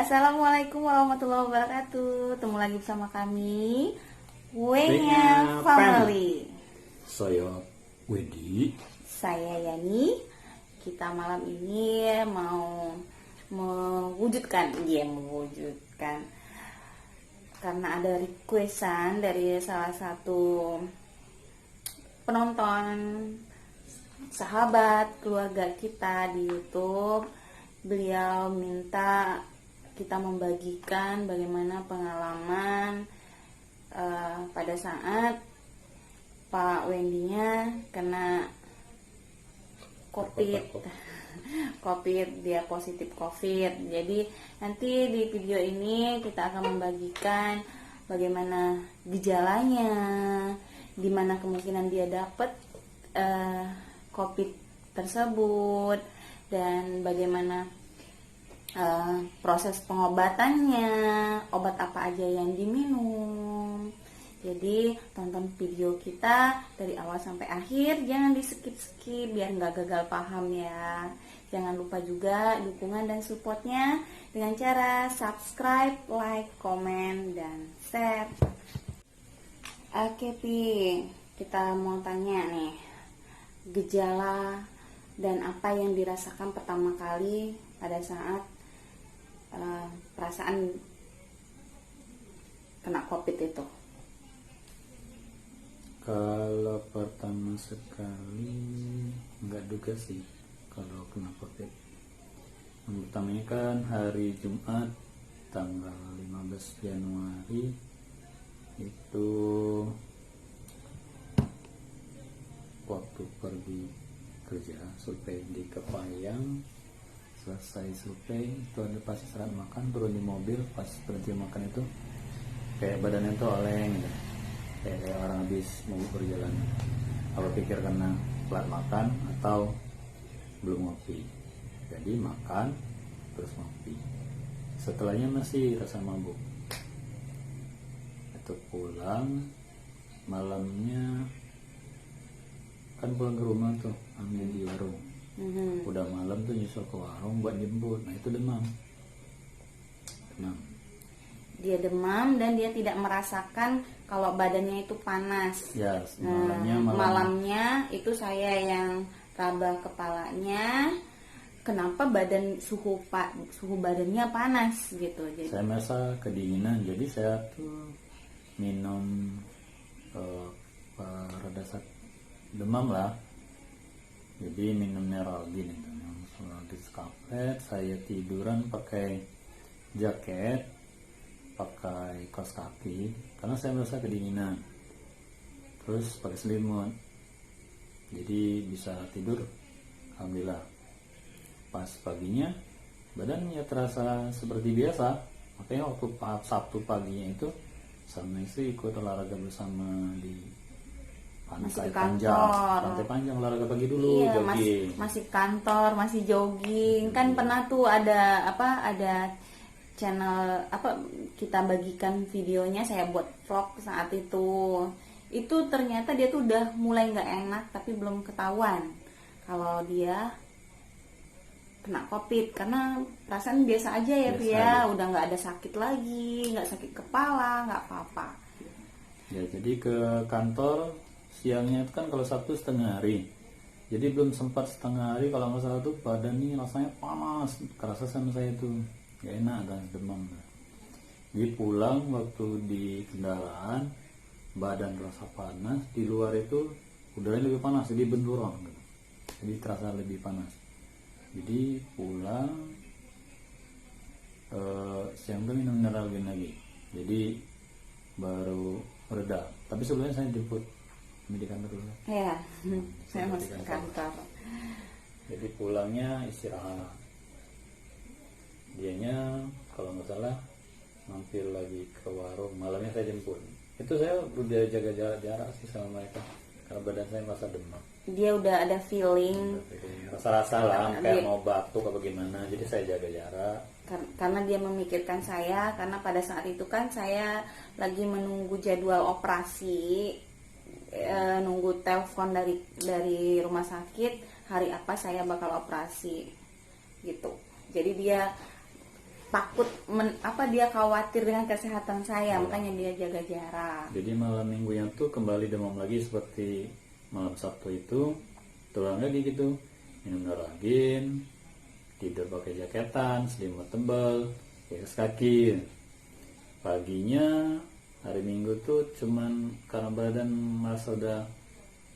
Assalamualaikum warahmatullahi wabarakatuh. Ketemu lagi bersama kami, Wenya Family. Saya Wedi. Saya Yani. Kita malam ini mau mewujudkan karena ada requestan dari salah satu penonton, sahabat keluarga kita di YouTube. Beliau minta kita membagikan bagaimana pengalaman pada saat Pak Wendy-nya kena COVID, dia positif COVID. Jadi nanti di video ini kita akan membagikan bagaimana gejalanya, di mana kemungkinan dia dapat COVID tersebut, dan bagaimana proses pengobatannya, obat apa aja yang diminum. Jadi tonton video kita dari awal sampai akhir, jangan di skip biar nggak gagal paham ya. Jangan lupa juga dukungan dan supportnya dengan cara subscribe, like, komen, dan share. Oke Pi, kita mau tanya nih, gejala dan apa yang dirasakan pertama kali pada saat perasaan kena COVID itu? Kalau pertama sekali nggak duga sih kalau kena COVID. Yang pertamanya kan hari Jumat tanggal 15 Januari itu waktu pergi kerja survei di Kepayang. Selesai survei itu ada pas istirahat makan, turun di mobil, pas berhenti makan itu kayak badannya tuh oleng gitu. Kayak orang habis mau perjalanan. Apa pikir karena telat makan atau belum ngopi. Jadi makan terus ngopi. Setelahnya masih rasa mabuk. Itu pulang malamnya, kan pulang ke rumah tuh ambil di warung. Udah malam tuh nyusul ke warung buat jemput. Nah itu demam. Dia demam dan dia tidak merasakan kalau badannya itu panas. Ya, malamnya itu saya yang raba kepalanya. Kenapa suhu badannya panas gitu? Jadi saya merasa kedinginan. Jadi saya tuh minum reda demam lah. Jadi minum Neuralgin itu. Di kaplet, saya tiduran pakai jaket, pakai kaos kaki karena saya merasa kedinginan, terus pakai selimut, jadi bisa tidur alhamdulillah. Pas paginya badannya terasa seperti biasa, makanya waktu Sabtu paginya itu sama istri ikut olahraga bersama di pantai panjang olahraga pagi dulu. Iya, jogging. masih kantor, masih jogging. Kan pernah tuh ada channel kita bagikan videonya, saya buat vlog saat itu ternyata dia tuh udah mulai nggak enak tapi belum ketahuan kalau dia kena COVID karena perasaan biasa aja ya Pia, udah nggak ada sakit lagi, nggak sakit kepala, nggak apa-apa ya. Jadi ke kantor siangnya itu kan kalau Sabtu setengah hari, jadi belum sempat setengah hari kalau nggak salah tuh badan nih rasanya panas, kerasa sama saya tuh gak enak dan demam. Jadi pulang waktu di kendaraan badan rasa panas, di luar itu udaranya lebih panas, jadi benturan gitu. Jadi terasa lebih panas. Jadi pulang siang tuh minum Neuralgin lagi, jadi baru reda. Tapi sebelumnya saya jemput di kantor dulu. Iya, saya masuk ke kantor. Jadi pulangnya istirahat. Dianya kalau nggak salah mampir lagi ke warung, malamnya saya jemput. Itu saya udah jaga jarak sih sama mereka karena badan saya merasa demam. Dia udah ada feeling, rasa-rasa lah kayak mau batuk apa gimana, jadi saya jaga jarak. Karena dia memikirkan saya, karena pada saat itu kan saya lagi menunggu jadwal operasi, nunggu telepon dari rumah sakit hari apa saya bakal operasi gitu. Jadi dia takut dia khawatir dengan kesehatan saya, Ya. makanya dia jaga jarak. Jadi malam minggunya tuh kembali demam lagi seperti malam Sabtu itu, terulang lagi gitu, minum Noragin, tidur pakai jaketan, selimut tebal, kaos kaki. Paginya hari Minggu tuh cuman karena badan merasa udah,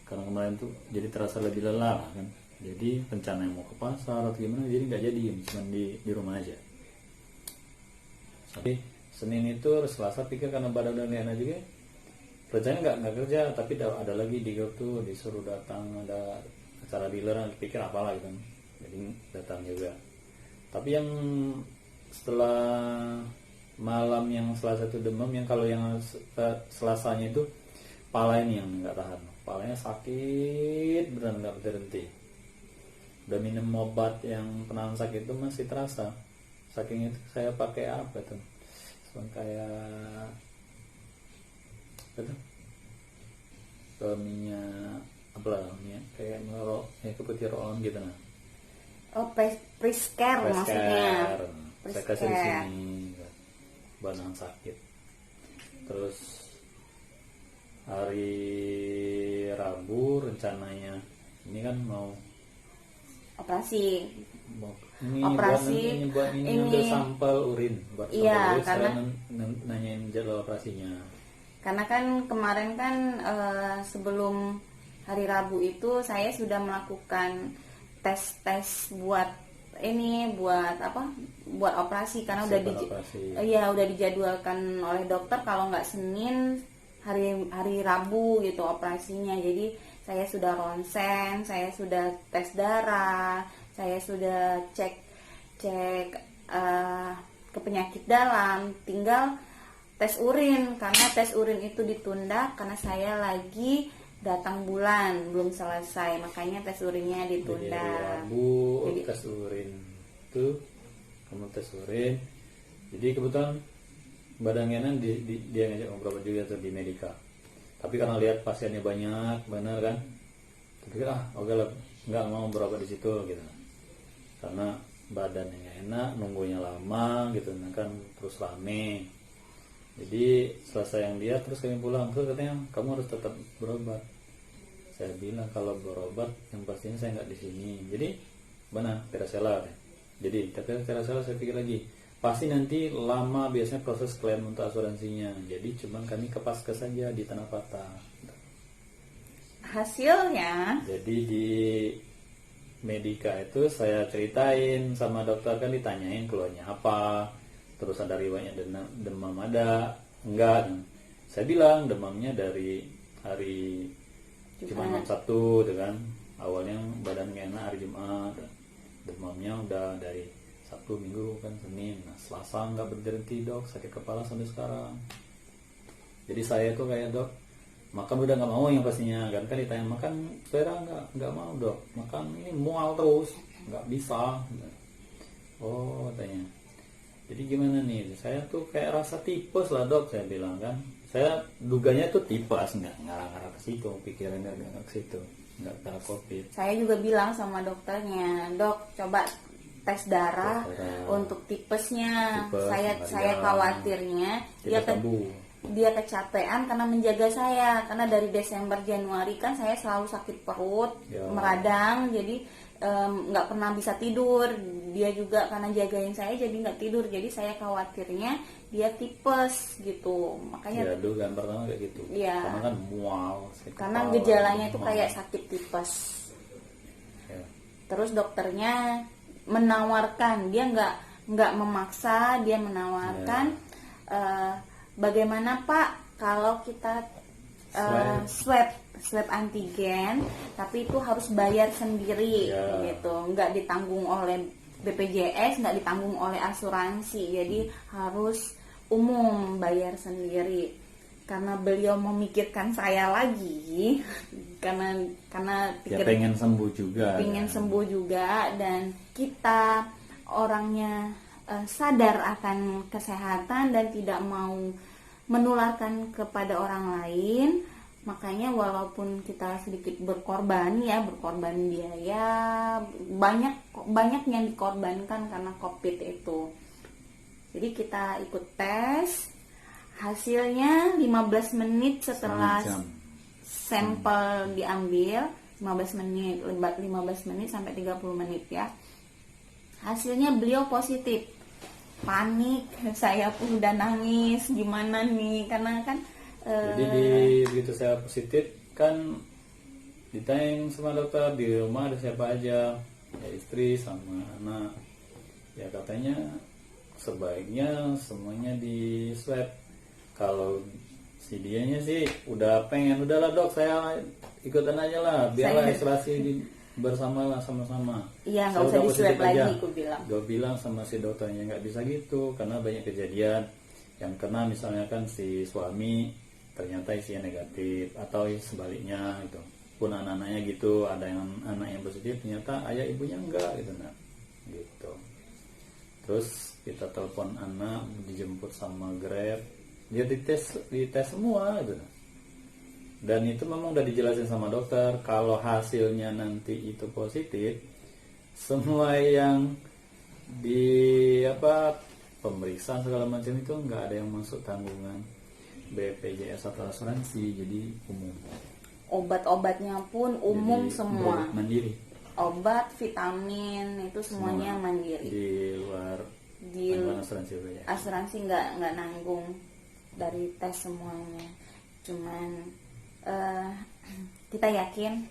karena kemarin tuh jadi terasa lebih lelah kan, jadi rencana mau ke pasar atau gimana jadi nggak jadi, cuman di rumah aja. Tapi Senin itu Selasa pikir karena badan udah nggak enak juga, rencananya nggak kerja, tapi ada lagi di grup tuh disuruh datang, ada acara dealer, pikir apalah gitu kan, jadi datang juga. Tapi yang setelah malam yang Selasa itu demam, yang kalau yang Selasanya itu pala ini yang nggak tahan, palanya sakit beneran nggak berhenti. Udah minum obat yang penahan sakit itu masih terasa. Saking itu saya pakai apa tuh, kayak apa tuh, minyak apa lah, minyak kayak merok, kayak keputih roon gitu nah. Oh, Prisker maksudnya. Saya kasih di sini buat nahan sakit. Terus hari Rabu rencananya ini kan mau operasi. Operasi buat ambil sampel urin buat sampel iya, urin, karena nanyain jadwal operasinya. Karena kan kemarin kan sebelum hari Rabu itu saya sudah melakukan tes buat buat operasi, karena udah dijadwalkan oleh dokter kalau nggak Senin hari Rabu gitu operasinya. Jadi saya sudah ronsen, saya sudah tes darah, saya sudah cek ke penyakit dalam, tinggal tes urin, karena tes urin itu ditunda karena saya lagi datang bulan belum selesai, makanya tes urinnya ditunda. Jadi Rabu tes urin itu kamu tes urin. Jadi kebetulan badan Genan dia ngajak ngobrol juga tuh di Medika. Tapi karena lihat pasiennya banyak, benar kan? Tapi oke lah, nggak mau berobat di situ gitu. Karena badannya nggak enak, nunggunya lama gitu, kan terus rame. Jadi selesai yang dia terus kami pulang, terus katanya kamu harus tetap berobat. Saya bilang kalau berobat yang pastinya saya nggak di sini. Jadi mana Terasela? Jadi Terasela saya pikir lagi, pasti nanti lama biasanya proses klaim untuk asuransinya. Jadi cuman kami ke Paskes saja di Tanah Patah. Hasilnya? Jadi di Medika itu saya ceritain sama dokter, kan ditanyain keluarnya apa, terus ada riwayatnya demam ada enggak. Saya bilang demamnya dari hari Jumat Sabtu gitu kan, awalnya badan gak enak hari Jumat, demamnya udah dari Sabtu Minggu kan Senin, nah Selasa nggak berhenti dok, sakit kepala sampai sekarang. Jadi saya tuh kayak dok, makan udah nggak mau yang pastinya kan ditanya makan, saya nggak mau dok, makan ini mual terus nggak bisa. Oh katanya, jadi gimana nih, saya tuh kayak rasa tipes lah dok, saya bilang kan, saya duganya tuh tipes, nggak ngarah-ngarah ke situ, pikirannya nggak ke situ, nggak karena COVID. Saya juga bilang sama dokternya, dok coba tes darah untuk tipesnya. Saya khawatirnya dia kecapean karena menjaga saya, karena dari Desember Januari kan saya selalu sakit perut, meradang, jadi nggak pernah bisa tidur. Dia juga karena jagain saya jadi nggak tidur, jadi saya khawatirnya dia tipes gitu, makanya dugaan pertama kayak gitu. Karena kan mual, karena gejalanya itu kayak sakit tipes. Terus dokternya menawarkan, dia nggak memaksa, dia menawarkan bagaimana Pak kalau kita swab antigen, tapi itu harus bayar sendiri gitu, nggak ditanggung oleh BPJS, nggak ditanggung oleh asuransi, jadi harus umum bayar sendiri. Karena beliau memikirkan saya lagi, karena pikir pengen sembuh juga, dan kita orangnya sadar akan kesehatan dan tidak mau menularkan kepada orang lain, makanya walaupun kita sedikit berkorban biaya, banyak yang dikorbankan karena COVID itu. Jadi kita ikut tes, hasilnya 15 menit setelah Setengah jam. sampel diambil, 15 menit, 15 menit sampai 30 menit ya. Hasilnya beliau positif. Panik, saya pun udah nangis, gimana nih, karena kan Jadi begitu saya positif kan ditanya sama dokter di rumah ada siapa aja, ya istri sama anak. Ya katanya sebaiknya semuanya di swab. Kalau si dianya sih udah pengen, udahlah dok saya ikutan aja lah, biarlah isolasi bersama lah sama-sama. iya nggak Saya usah udah di swab positif lagi, aja. aku bilang. Gue bilang sama si dokternya nggak bisa gitu karena banyak kejadian yang kena, misalnya kan si suami ternyata isinya negatif atau sebaliknya gitu. Pun anak-anaknya gitu, ada yang anak yang positif ternyata ayah ibunya enggak gitu, nah gitu. Terus kita telepon anak, dijemput sama Grab, dia dites semua gitu. Dan itu memang udah dijelasin sama dokter, kalau hasilnya nanti itu positif, semua yang di pemeriksaan segala macam itu nggak ada yang masuk tanggungan BPJS atau asuransi, jadi umum. Obat-obatnya pun umum Jadi semua. mandiri. Obat, vitamin itu semuanya Semua. mandiri. Di luar Di tanggungan asuransi BPJS. asuransi nggak nanggung dari tes semuanya. Cuman kita yakin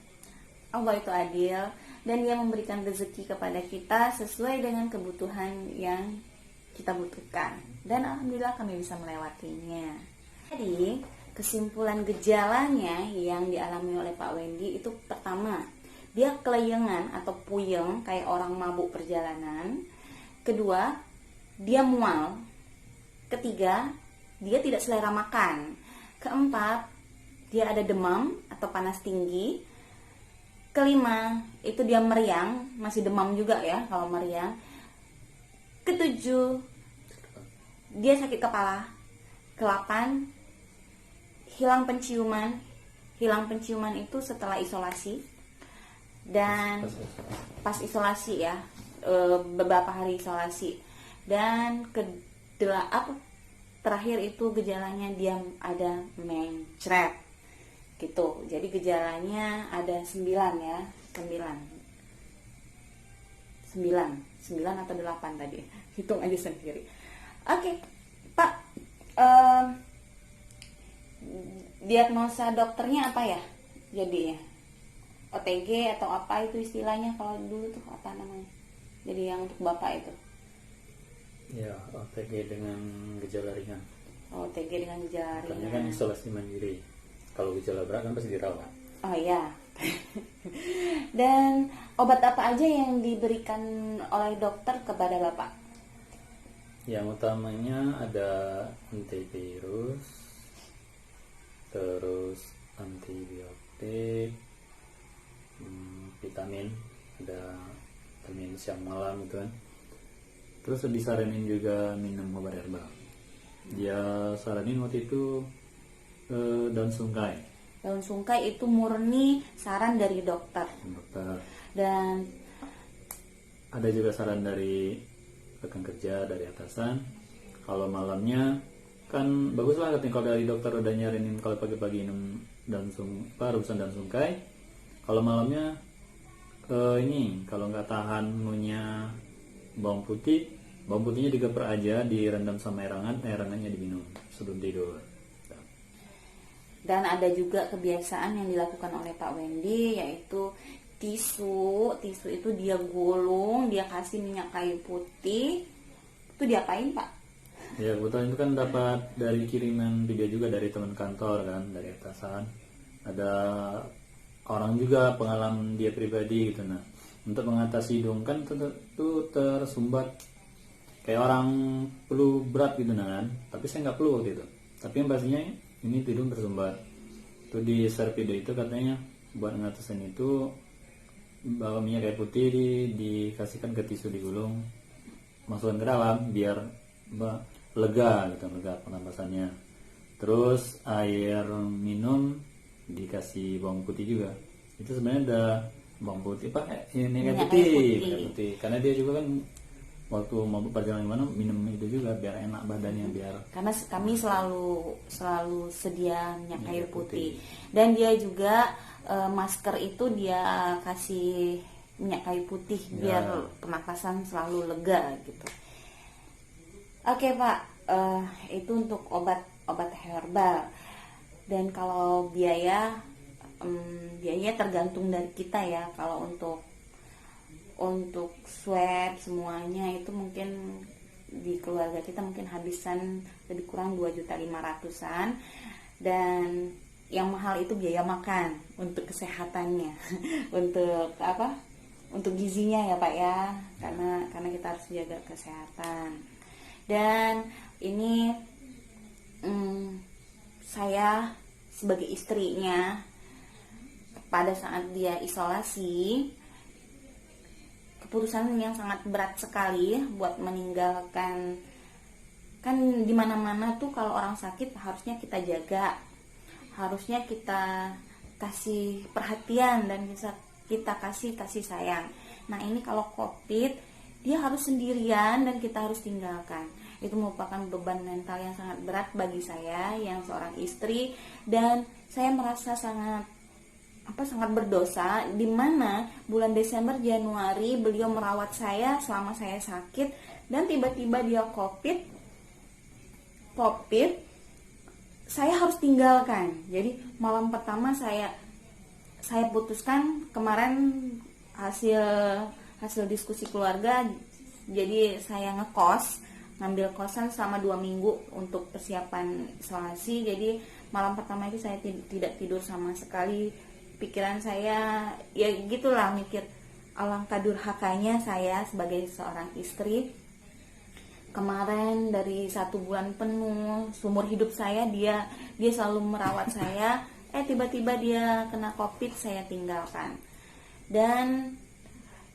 Allah itu adil dan Dia memberikan rezeki kepada kita sesuai dengan kebutuhan yang kita butuhkan. Dan alhamdulillah kami bisa melewatinya. Jadi kesimpulan gejalanya yang dialami oleh Pak Wendy itu, pertama, dia kelayangan atau puyeng kayak orang mabuk perjalanan. Kedua, dia mual. Ketiga, dia tidak selera makan. Keempat, dia ada demam atau panas tinggi. Kelima, itu dia meriang, masih demam juga ya kalau meriang. Ketujuh, dia sakit kepala. Kelapan, hilang penciuman. Hilang penciuman itu setelah isolasi. Dan pas isolasi ya, beberapa hari isolasi. Dan terakhir itu gejalanya dia ada mencret gitu. Jadi gejalanya ada 9 ya, 9 atau 8 tadi, hitung aja sendiri. Oke Pak, diagnosa dokternya apa ya jadinya? OTG atau apa itu istilahnya kalau dulu tuh, apa namanya? Jadi yang untuk Bapak itu Ya, OTG dengan gejala ringan. OTG dengan gejala Karena ringan. kan isolasi mandiri. Kalau gejala berat kan pasti dirawat. Oh iya. Dan obat apa aja yang diberikan oleh dokter kepada Bapak? Yang utamanya ada antivirus, terus antibiotik, vitamin, ada vitamin siang malam gitu kan. Terus disaranin juga minum obat herbal. Dia saranin waktu itu daun sungkai. Daun sungkai itu murni saran dari dokter. Dan ada juga saran dari rekan kerja, dari atasan. Kalau malamnya kan bagus lah katanya, kalau dari dokter udah nyarinin kalau pagi-pagi minum rebusan daun sungkai. Kalau malamnya ini kalau nggak tahan ngunyah bawang putihnya digeprek aja, direndam sama air hangatnya diminum sebelum tidur. Dan ada juga kebiasaan yang dilakukan oleh Pak Wendy, yaitu tisu itu dia gulung, dia kasih minyak kayu putih. Itu diapain Pak? Ya kebetulan itu kan dapat dari kiriman video juga dari teman kantor kan, dari atasan. Ada orang juga pengalaman dia pribadi gitu. Nah, untuk mengatasi hidung kan itu tersumbat kayak orang flu berat gitu kan. Tapi saya nggak flu waktu itu. Tapi yang pastinya ini hidung tersumbat. Itu di share video itu katanya buat ngatasin itu bawa minyak kayu putih dikasihkan ke tisu digulung, masukkan ke dalam biar lega pernapasannya. Terus air minum dikasih bawang putih juga. Itu sebenarnya ada bawang putih minyak kayu putih. Karena dia juga kan waktu mau perjalanan mana minum itu juga biar enak badannya, biar Karena kami selalu sedia minyak kayu Minyak putih. putih. Dan dia juga masker itu dia kasih minyak kayu putih Ya. biar pernapasan selalu lega gitu. Oke Pak, itu untuk obat herbal. Dan kalau biayanya tergantung dari kita ya. Kalau untuk swab semuanya itu mungkin di keluarga kita mungkin habisan lebih kurang 2.500.000-an. Dan yang mahal itu biaya makan untuk kesehatannya. Untuk apa? Untuk gizinya ya Pak ya. Karena kita harus jaga kesehatan. Dan ini saya sebagai istrinya pada saat dia isolasi, keputusan yang sangat berat sekali buat meninggalkan. Kan di mana-mana tuh kalau orang sakit harusnya kita jaga, harusnya kita kasih perhatian dan kita kasih sayang. Nah ini kalau COVID dia harus sendirian dan kita harus tinggalkan. Itu merupakan beban mental yang sangat berat bagi saya yang seorang istri, dan saya merasa sangat berdosa di mana bulan Desember Januari beliau merawat saya selama saya sakit, dan tiba-tiba dia COVID saya harus tinggalkan. Jadi malam pertama saya putuskan kemarin hasil diskusi keluarga, jadi saya ngambil kosan selama 2 minggu untuk persiapan isolasi. Jadi malam pertama itu saya tidak tidur sama sekali. Pikiran saya ya gitulah, mikir alangkah durhakanya saya sebagai seorang istri. Kemarin dari 1 bulan penuh seumur hidup saya dia selalu merawat saya. Tiba-tiba dia kena COVID, saya tinggalkan. Dan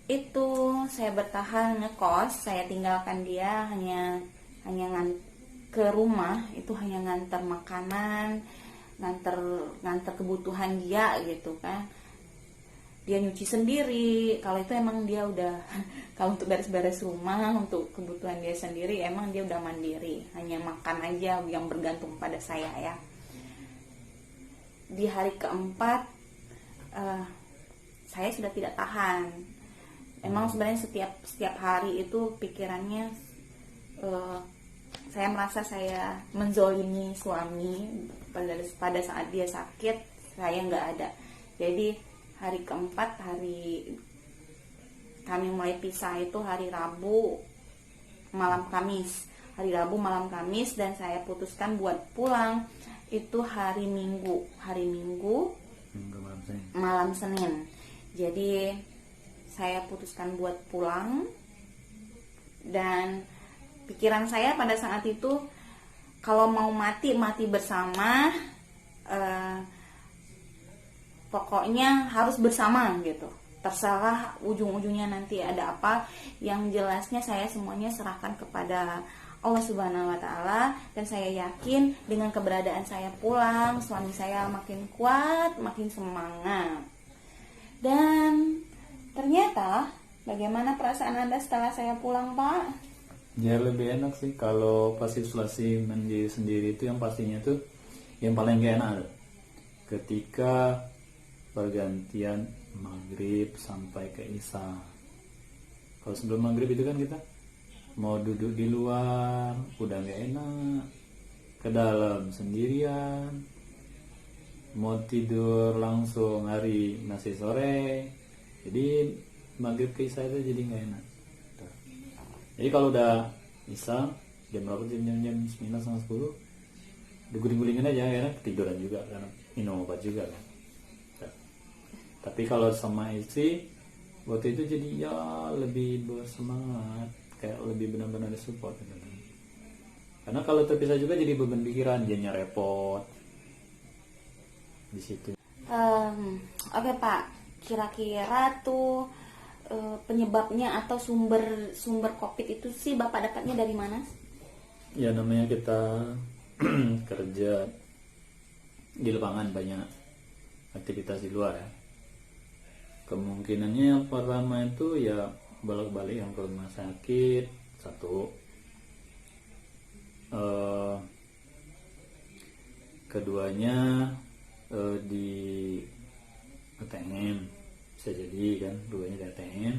itu saya bertahan ngekos, saya tinggalkan dia hanya ke rumah, itu hanya nganter makanan, nganter kebutuhan dia gitu kan. Dia nyuci sendiri, kalau itu emang dia udah kalau untuk beres-beres rumah, untuk kebutuhan dia sendiri emang dia udah mandiri, hanya makan aja yang bergantung pada saya ya. Di hari keempat saya sudah tidak tahan. Emang sebenarnya setiap hari itu pikirannya saya merasa saya menzolimi suami pada saat dia sakit, saya nggak ada. Jadi hari keempat, hari kami mulai pisah itu hari Rabu malam Kamis. Hari Rabu malam Kamis, dan saya putuskan buat pulang itu hari Minggu malam Senin. Jadi saya putuskan buat pulang, dan pikiran saya pada saat itu kalau mau mati bersama, pokoknya harus bersama gitu. Terserah ujung-ujungnya nanti ada apa, yang jelasnya saya semuanya serahkan kepada Allah Subhanahu wa Ta'ala. Dan saya yakin dengan keberadaan saya pulang, suami saya makin kuat, makin semangat. Dan ternyata bagaimana perasaan Anda setelah saya pulang, Pak? Ya lebih enak sih kalau pas isolasi mandiri sendiri itu, yang pastinya tuh yang paling gak enak ketika pergantian maghrib sampai ke isya. Kalau sebelum maghrib itu kan kita mau duduk di luar udah gak enak, ke dalam sendirian, mau tidur langsung hari masih sore. Jadi maghrib ke isya itu jadi gak enak. Jadi kalau udah isya jam berapa, jam 9:30 diguling-gulingin aja ya, ketiduran juga karena minum obat juga kan. Tapi kalau sama istri waktu itu jadi ya lebih bersemangat, kayak lebih benar-benar support gitu. Karena kalau terpisah juga jadi beban pikiran, jadinya repot di situ. Oke Pak, kira-kira tuh penyebabnya atau sumber COVID itu sih Bapak dapatnya dari mana? Ya namanya kita kerja di lapangan, banyak aktivitas di luar ya. Kemungkinannya yang pertama itu ya bolak-balik yang ke rumah sakit, satu. Keduanya di ATM, bisa jadi kan duanya di ATM.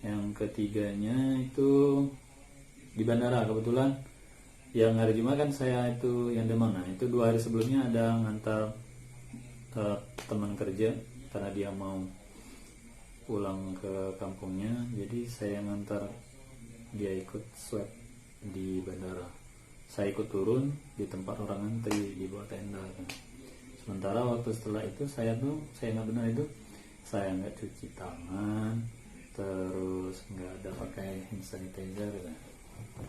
Yang ketiganya itu di bandara. Kebetulan yang hari Jumat kan saya itu yang demam. Nah itu 2 hari sebelumnya ada ngantar teman kerja karena dia mau pulang ke kampungnya, jadi saya ngantar dia ikut swab di bandara. Saya ikut turun di tempat orang antri di bawah tenda kan. Sementara waktu setelah itu saya nggak benar itu, saya nggak cuci tangan, terus nggak ada pakai hand sanitizer kan.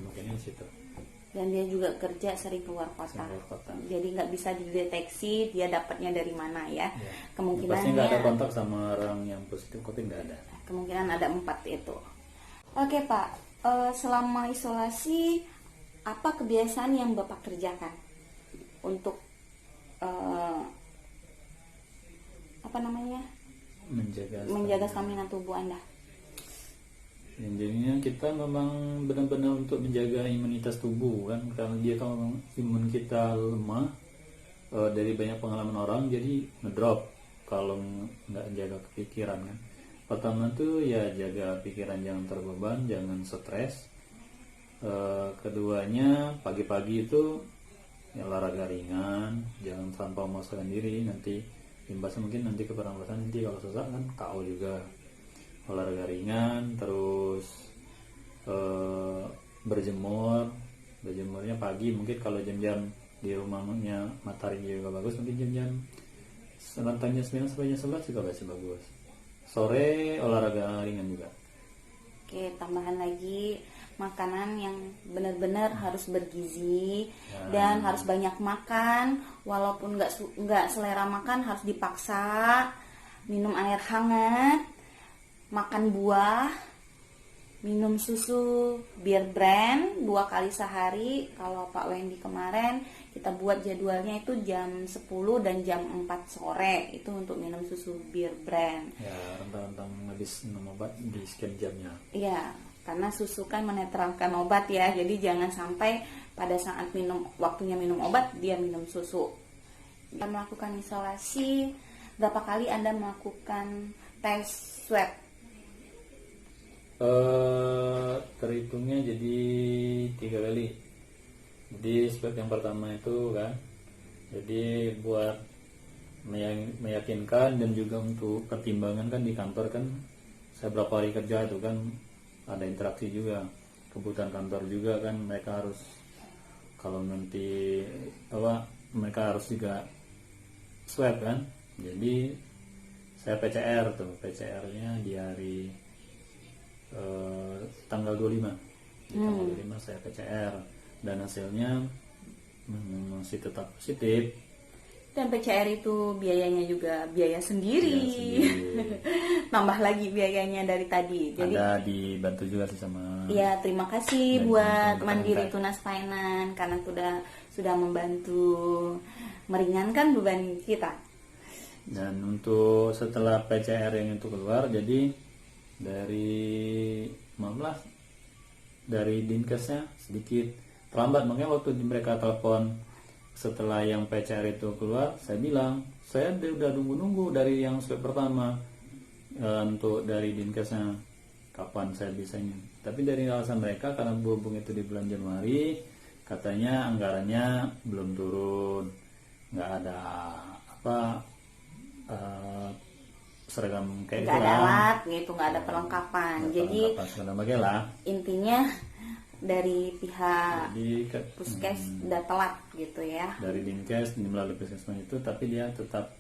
Makanya di situ. Dan dia juga kerja sering keluar kota, jadi nggak bisa dideteksi dia dapatnya dari mana ya. Kemungkinannya pasti nggak ada kontak sama orang yang positif COVID, nggak ada. Kemungkinan ada 4 itu. Oke Pak, selama isolasi apa kebiasaan yang Bapak kerjakan untuk menjaga stamina tubuh Anda? Jadinya kita memang benar-benar untuk menjaga imunitas tubuh kan, karena dia kalau imun kita lemah dari banyak pengalaman orang jadi ngedrop kalau nggak jaga kepikiran kan. Pertama tuh ya jaga pikiran, jangan terbeban, jangan stres. Keduanya pagi-pagi itu ya olahraga ringan, jangan tanpa memaksakan diri, nanti imbasnya mungkin nanti ke pernapasan, nanti kalau sesak kan KO juga. Olahraga ringan, terus berjemurnya pagi, mungkin kalau jam-jam di rumahnya matahari juga bagus, mungkin jam-jam rentangnya 9 sampai jam 11 juga masih bagus. Sore olahraga ringan juga. Oke, tambahan lagi makanan yang benar-benar harus bergizi dan harus banyak makan, walaupun nggak selera makan harus dipaksa. Minum air hangat, makan buah, minum susu Bir Brand 2 kali sehari. Kalau Pak Wendy kemarin kita buat jadwalnya itu jam 10 dan jam 4 sore itu untuk minum susu Bir Brand. Ya, rentang-rentang habis minum obat di sekian jamnya. Iya, karena susu kan menetralkan obat ya. Jadi jangan sampai pada saat waktunya minum obat dia minum susu. Kita melakukan isolasi, berapa kali Anda melakukan tes swab? Terhitungnya jadi 3 kali. Jadi swab yang pertama itu kan, jadi buat meyakinkan dan juga untuk pertimbangan kan di kantor kan, saya berapa hari kerja itu kan ada interaksi juga, kebutuhan kantor juga kan, mereka harus kalau nanti mereka harus juga swab kan. Jadi saya PCR-nya di hari tanggal 25. Tanggal 25 saya PCR dan hasilnya masih tetap positif. Dan PCR itu biayanya juga biaya sendiri. Tambah lagi biayanya dari tadi. Jadi ada dibantu juga sih sama. Ya, terima kasih buat Mandiri Tunas Finance karena sudah membantu meringankan beban kita. Dan untuk setelah PCR yang itu keluar, jadi dari Dinkesnya sedikit terlambat, makanya waktu mereka telepon setelah yang PCR itu keluar, saya bilang saya udah nunggu dari yang swab pertama untuk dari Dinkesnya kapan saya bisa ini. Tapi dari alasan mereka karena berhubung itu di bulan Januari, katanya anggarannya belum turun, nggak ada seragam kayak nggak ada alat gitu, nggak ada perlengkapan. Jadi intinya dari pihak Puskes udah telat gitu ya. Dari Dinkes melalui Puskesmas itu, tapi dia tetap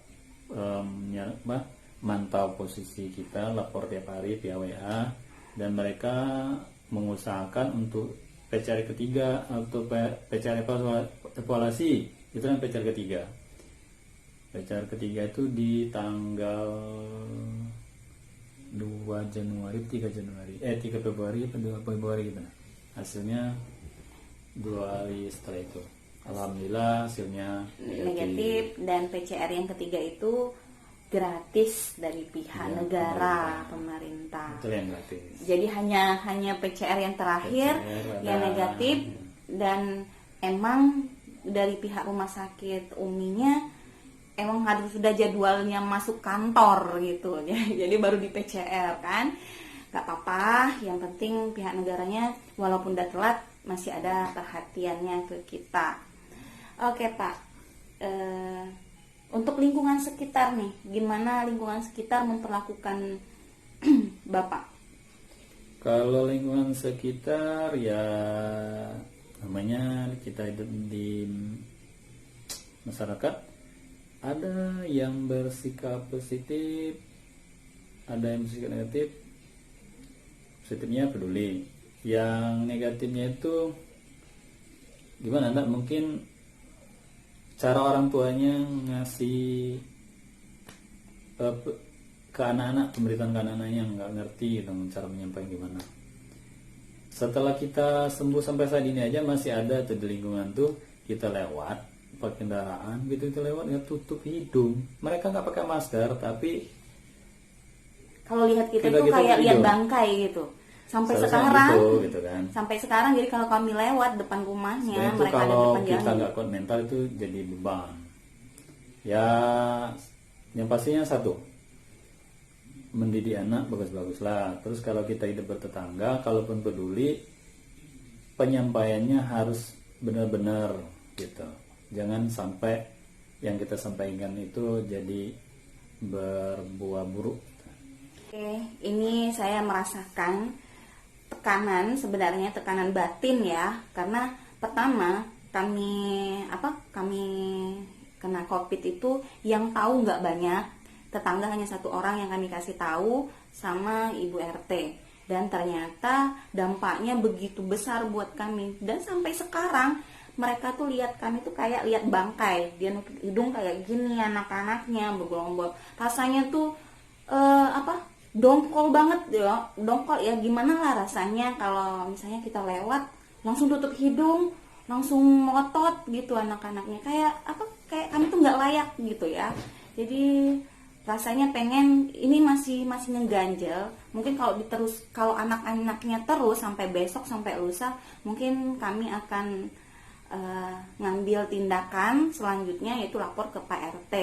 mantau posisi kita, lapor tiap hari via WA, dan mereka mengusahakan untuk PCR ketiga atau PCR evaluasi itu kan PCR ketiga. PCR ketiga itu di tanggal 2 Januari, 3 Februari atau 2 Februari gitu. Hasilnya 2 hari setelah itu. Alhamdulillah hasilnya negatif. Dan PCR yang ketiga itu gratis dari pihak Iya, negara, pemerintah. Betul, yang gratis. Jadi hanya PCR yang terakhir PCR yang ada, negatif, dan emang dari pihak rumah sakit Uminya emang harus sudah jadwalnya masuk kantor gitu. Jadi baru di PCR kan. Gak apa-apa, yang penting pihak negaranya walaupun udah telat masih ada perhatiannya ke kita. Oke Pak, untuk lingkungan sekitar nih, gimana lingkungan sekitar memperlakukan Bapak? Kalau lingkungan sekitar ya namanya kita hidup di masyarakat, ada yang bersikap positif, ada yang bersikap negatif. Positifnya peduli, yang negatifnya itu gimana? Enggak mungkin cara orang tuanya ngasih ke anak-anak, pemberitaan ke anak-anaknya nggak ngerti gitu, cara menyampaikan gimana. Setelah kita sembuh sampai saat ini aja masih ada tuh di lingkungan tuh, kita lewat pakai kendaraan gitu, kita lewat ya tutup hidung. Mereka nggak pakai masker, tapi kalau lihat kita tuh kita kayak lihat hidung. bangkai gitu. Sampai Seharusnya sekarang, gitu kan. sampai sekarang jadi kalau kami lewat depan rumahnya, Sebenarnya itu mereka ada di kalau depan kita jalan. nggak kuat mental itu jadi beban. Ya, yang pastinya satu, mendidik anak bagus-bagus lah. Terus kalau kita hidup bertetangga, kalaupun peduli, penyampaiannya harus benar-benar gitu. Jangan sampai yang kita sampaikan itu jadi berbuah buruk. Oke, ini saya merasakan tekanan, sebenarnya tekanan batin ya, karena pertama kami kena COVID itu yang tahu nggak banyak, tetangga hanya satu orang yang kami kasih tahu sama Ibu RT, dan ternyata dampaknya begitu besar buat kami, dan sampai sekarang mereka tuh lihat kami tuh kayak lihat bangkai, dia nutup hidung kayak gini, anak-anaknya bergelombol, rasanya tuh dongkol banget ya, dongkol ya, gimana lah rasanya kalau misalnya kita lewat langsung tutup hidung, langsung ngotot gitu anak-anaknya, kayak kami tuh nggak layak gitu ya. Jadi rasanya pengen, ini masih ngeganjel. Mungkin kalau anak-anaknya terus sampai besok sampai lusa, mungkin kami akan ngambil tindakan selanjutnya, yaitu lapor ke Pak RT.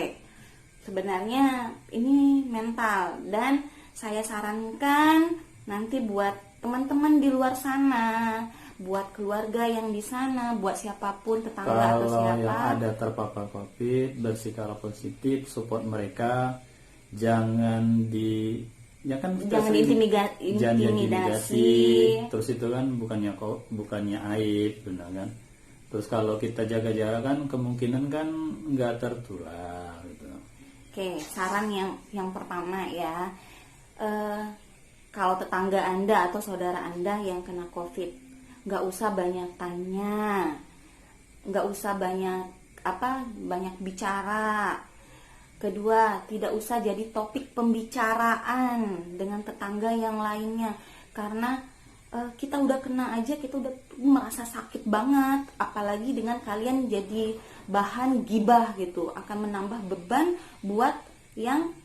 Sebenarnya ini mental, dan saya sarankan nanti buat teman-teman di luar sana, buat keluarga yang di sana, buat siapapun, tetangga atau siapa, yang ada terpapar COVID, bersikap positif, support mereka, jangan diintimidasi. Terus itu kan bukannya aib, benar kan? Terus kalau kita jaga jarak kan kemungkinan kan nggak tertular gitu. Oke, saran yang pertama ya, kalau tetangga Anda atau saudara Anda yang kena COVID, nggak usah banyak tanya, nggak usah banyak bicara. Kedua, tidak usah jadi topik pembicaraan dengan tetangga yang lainnya, karena kita udah kena aja, kita udah merasa sakit banget, apalagi dengan kalian jadi bahan gibah gitu, akan menambah beban buat yang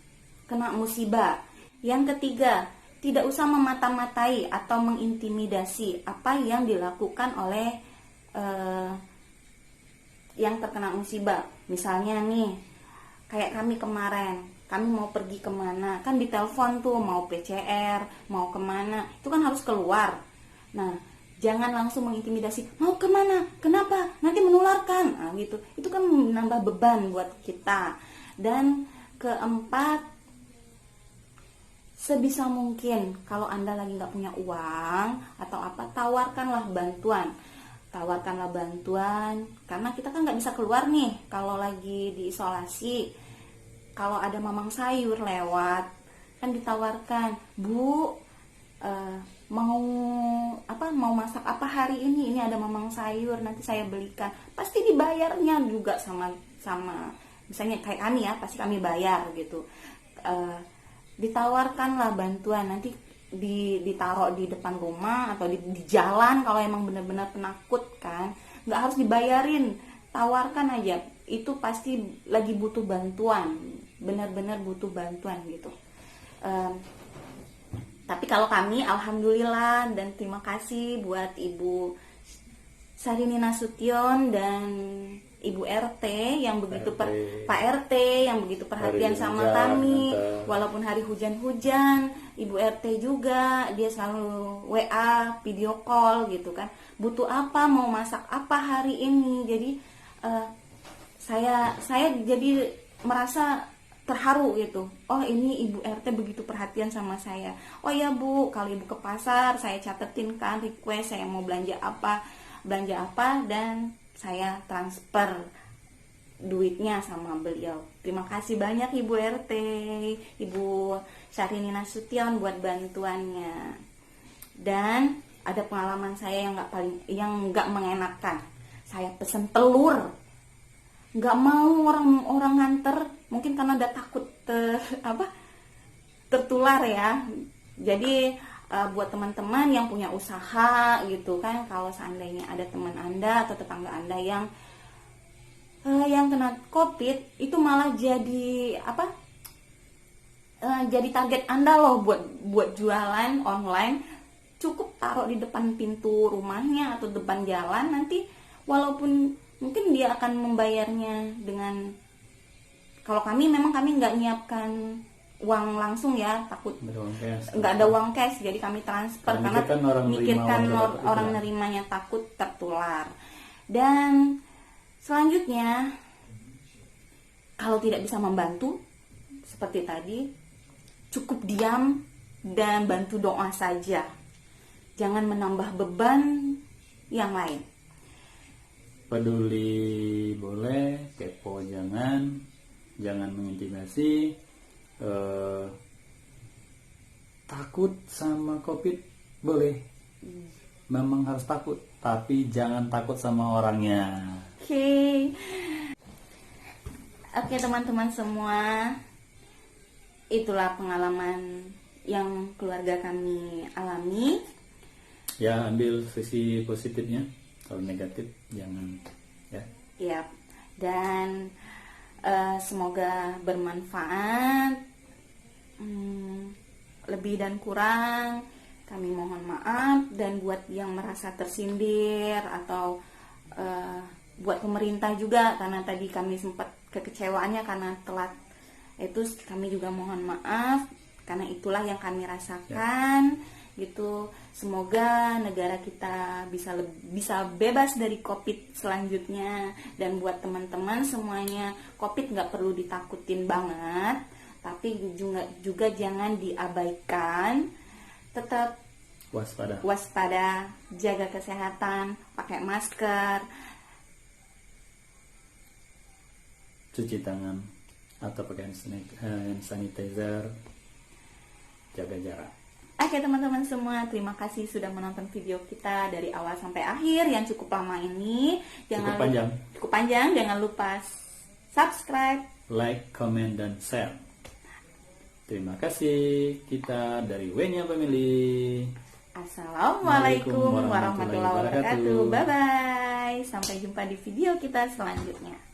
kena musibah. Yang ketiga, tidak usah memata-matai atau mengintimidasi apa yang dilakukan oleh yang terkena musibah. Misalnya nih, kayak kami kemarin, kami mau pergi kemana, kan ditelepon tuh, mau PCR, mau kemana, itu kan harus keluar. Nah, jangan langsung mengintimidasi, mau kemana, kenapa, nanti menularkan, nah, gitu. Itu kan menambah beban buat kita. Dan keempat, sebisa mungkin kalau Anda lagi nggak punya uang atau apa, tawarkanlah bantuan, karena kita kan nggak bisa keluar nih kalau lagi diisolasi. Kalau ada mamang sayur lewat, kan ditawarkan, Bu, mau masak apa hari ini ada mamang sayur, nanti saya belikan. Pasti dibayarnya juga sama misalnya kayak kami ya, pasti kami bayar gitu. Ditawarkanlah bantuan, nanti ditaruh di depan rumah atau di jalan kalau emang benar-benar penakut kan, nggak harus dibayarin, tawarkan aja, itu pasti lagi butuh bantuan benar-benar butuh bantuan gitu. Tapi kalau kami alhamdulillah dan terima kasih buat Ibu Sarini Nasution dan Ibu RT yang begitu Pak RT yang begitu perhatian sama kami, walaupun hari hujan-hujan. Ibu RT juga dia selalu WA, video call gitu kan. Butuh apa, mau masak apa hari ini. Jadi saya jadi merasa terharu gitu. Oh, ini Ibu RT begitu perhatian sama saya. Oh ya Bu, kalau Ibu ke pasar saya catetin kan request saya mau belanja apa dan saya transfer duitnya sama beliau. Terima kasih banyak Ibu RT, Ibu Sarini Nasution buat bantuannya. Dan ada pengalaman saya yang nggak mengenakan. Saya pesen telur, nggak mau orang nganter, mungkin karena udah takut tertular ya. Jadi buat teman-teman yang punya usaha gitu kan, kalau seandainya ada teman Anda atau tetangga Anda yang kena COVID, itu malah jadi jadi target Anda loh buat jualan online. Cukup taruh di depan pintu rumahnya atau depan jalan, nanti walaupun mungkin dia akan membayarnya dengan, kalau kami nggak nyiapkan uang langsung ya, takut nggak ada uang cash, jadi kami transfer karena mikirkan orang nerimanya takut tertular. Dan selanjutnya, kalau tidak bisa membantu seperti tadi, cukup diam dan bantu doa saja, jangan menambah beban yang lain. Peduli boleh, kepo jangan mengintimidasi. Takut sama COVID boleh, memang harus takut, tapi jangan takut sama orangnya. Oke teman-teman semua, itulah pengalaman yang keluarga kami alami. Ya, ambil sisi positifnya, kalau negatif jangan ya. Iya, dan semoga bermanfaat. Lebih dan kurang kami mohon maaf, dan buat yang merasa tersindir atau buat pemerintah juga karena tadi kami sempat kekecewaannya karena telat, itu kami juga mohon maaf karena itulah yang kami rasakan gitu. Semoga negara kita bisa bebas dari COVID selanjutnya. Dan buat teman-teman semuanya, COVID nggak perlu ditakutin banget, tapi juga jangan diabaikan. Tetap waspada, jaga kesehatan, pakai masker, cuci tangan atau pakai hand sanitizer, jaga jarak. Oke teman-teman semua, terima kasih sudah menonton video kita dari awal sampai akhir yang cukup lama ini. Cukup panjang, jangan lupa subscribe, like, comment, dan share. Terima kasih. Kita dari Wenya Family. Assalamualaikum warahmatullahi wabarakatuh. Bye bye. Sampai jumpa di video kita selanjutnya.